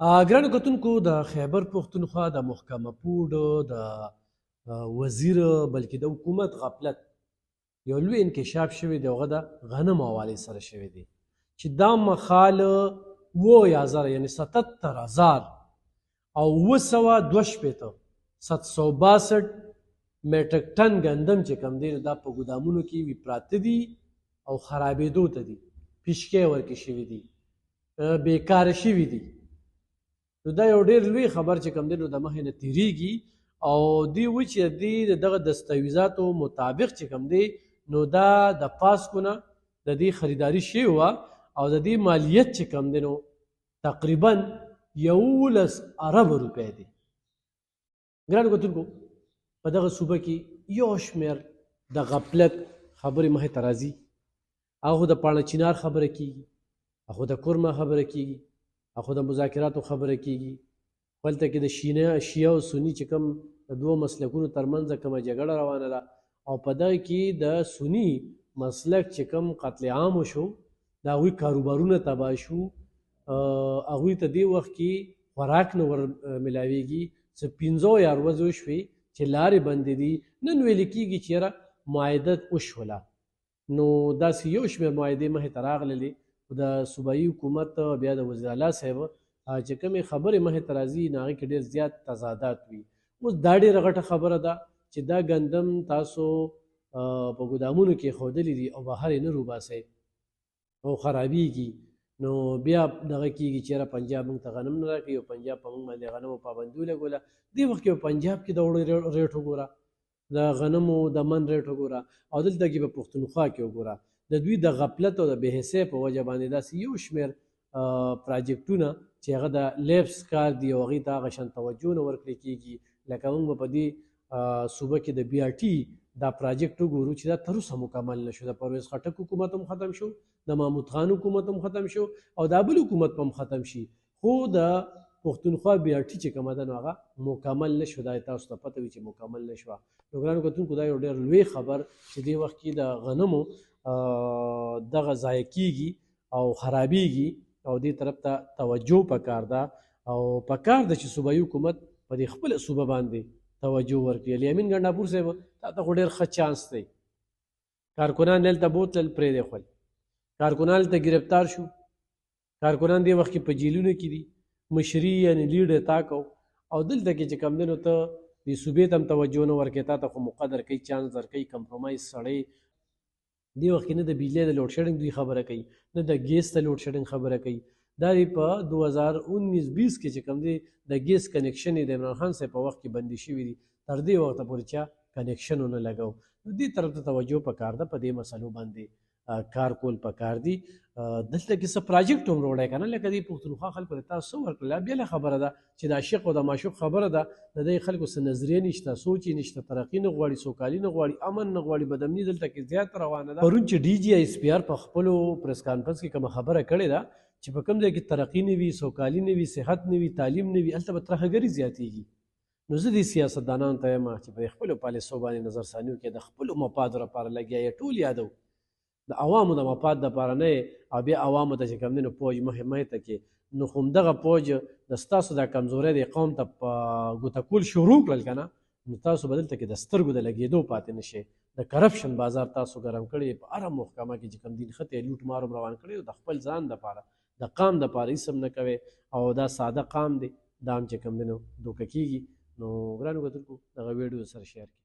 ګرانو کتونکو د خیبر پښتونخوا د محکمه پور د وزیر بلکې د حکومت غفلت یو لوی انکشاف شوی دی. هغه د غنمو حوالې سره شوی دی چې دا مخال 7000 یعنی 77000 او 962 762 میټریک ټن ګندم چې کم دی نو دا په ګودامونو کې وي پراته دي او خرابېدو ته دي، پیشکې ورکې شوي دي، بیکاره شوي دي. نو دا یو ډېر لوی خبر چې کوم دی نو د مخې نه تېرېږي او دوی وایي چې د دغه دستاویزاتو مطابق چې کوم دی نو دا د پاسکو نه د دې خریداري شوې وه او د دې مالیت چې کوم دی نو تقریبا 11 ارب روپۍ دی. ګرانو کتونکو په دغه صوبه کې یو شمېر د غفلت خبرې مخې ته راځي. هغه د پاڼه چینار خبره کېږي، هغه د کورمه خبره کېږي، هغه د مذاکراتو خبره کېږي. هلته کې د شیعه او سني چې کوم د دوو مسلکونو ترمنځ کومه جګړه روانه ده او په دغه کې د سني مسلک چې کوم قتل عام وشو د هغوی کاروبارونه تباه شو، هغوی ته دې وخت کې خوراک نه ور میلاویږي. څه 15 یا ورځې وشوې چې لارې بندې دي. نن ویل کېږي چې یاره معاهده وشوله، نو داسې یو شمېر معاهدې مخې ته راغللې. د صوبایي حکومت بیا د وزیر اعلی صاحب چې کومې خبرې مخې ته راځي نو هغې کې ډېر زیات تضادات وي. اوس دا ډېره غټه خبره ده چې دا ګندم تاسو په ګودامونو کې ایښودلي دي او بهر یې نه روباسئ او خرابېږي. نو بیا دغه کېږي چې یاره پنجاب موږ ته غنم نه راکوي او پنجاب په موږ باندې غنمو پابندي ولګوله. دې وخت کې په پنجاب کې د وړو ریټ وګوره، د غنمو د من ریټ وګوره او دلته کې په پښتونخوا کې وګوره. د دوی د غفلت او د بېحسۍ په وجه باندې داسې یو شمېر پراجیکټونه چې هغه د لیبس کار دي او هغې ته هغه شان توجه نه ورکړل کېږي. لکه موږ به په دې صوبه کې د بي آر ټي دا پراجیکټ وګورو چې دا تر اوسه مکمل نه شو. د پرویز خټک حکومت هم ختم شو، د محمود خان حکومت هم ختم شو او دا بل حکومت هم ختم شي، خو د پښتونخوا بي آر ټي چې کومه ده نو هغه مکمل نه شو. دا تاسو ته پته وي چې مکمل نه شوه. نو ګرانو کتونکو دا یو ډېر لوی خبر چې دې وخت کې د غنمو دغه ضایع کېږي او خرابېږي او دې طرف ته توجه پکار ده او پکار ده چې صوبایي حکومت په دې خپله صوبه باندې توجه ورکړي. الیامین ګنډاپور صاحب تا ته خو ډېر ښه چانس دی. کارکنان دلته بوتلل پرېښول، کارکنان دلته ګرفتار شو، کارکنان دې وخت کې په جیلونو کې دي، مشري یعنې لیډ یې تا کو او دلته کې چې کوم دی نو ته دې صوبې ته هم توجه نه ورکوې. تا ته خو مقدر کوي، چانس درکوي، کمپرومایز سړی. دې وخت کې نه د بجلۍ د لوډ شیډنګ دوی خبره کوي، نه د ګیس د لوډ شیډنګ خبره کوي. دا دی په 2019-20 کې چې کوم دی د ګیس کنیکشن یې د عمران خان صاحب په وخت کې بندي شوي دي، تر دې وخته پورې چا کنیکشن ونه لګو. نو دې طرف ته توجه پکار ده، په دې مسلو باندې کار کول پکار دي. دلته کې څه پراجیکټ هم راوړی که نه، لکه دې پښتونخوا خلکو ته تاسو څه ورکړل. بېله خبره ده چې د عاشق او د معشوق خبره ده. د دې خلکو څه نظریه نشته، سوچ یې نشته، ترقي نه غواړي، سوکالي نه غواړي، امن نه غواړي، بدامني دلته کې زیات روانه ده. پرون چې ډي جي آی اس پي آر په خپلو پریس کانفرنس کې کومه خبره کړې ده چې په کوم ځای کې ترقي نه وي، سوکالي نه وي، صحت نه وي، تعلیم نه وي، هلته به ترهګري زیاتېږي. نو زه دې سیاستدانانو ته یم چې په خپلو پالیسو باندې نظرثاني وکړي، د خپلو مفادو لپاره لګیا یې. ټول یادو د عوامو د مفاد دپاره نه او بیا عوامو ته چې کوم دی نو پوج مخې ته کې. نو خو همدغه پوج د ستاسو دا کمزورۍ د قوم ته په ګوته کول شروع کړل که نه، نو تاسو به دلته کې د سترګو د لګېدو پاتې نه شئ. د کرپشن بازار تاسو ګرم کړی په هره محکمه کې چې کوم دین ښه لوټ مار هم روان کړی د خپل ځان دپاره، د قام دپاره هېڅ هم نه کوئ او دا ساده قام دی، دا هم چې کوم دی نو دوکه کېږي. نو ګرانو کتونکو دغه ویډیو سره شیر کړئ.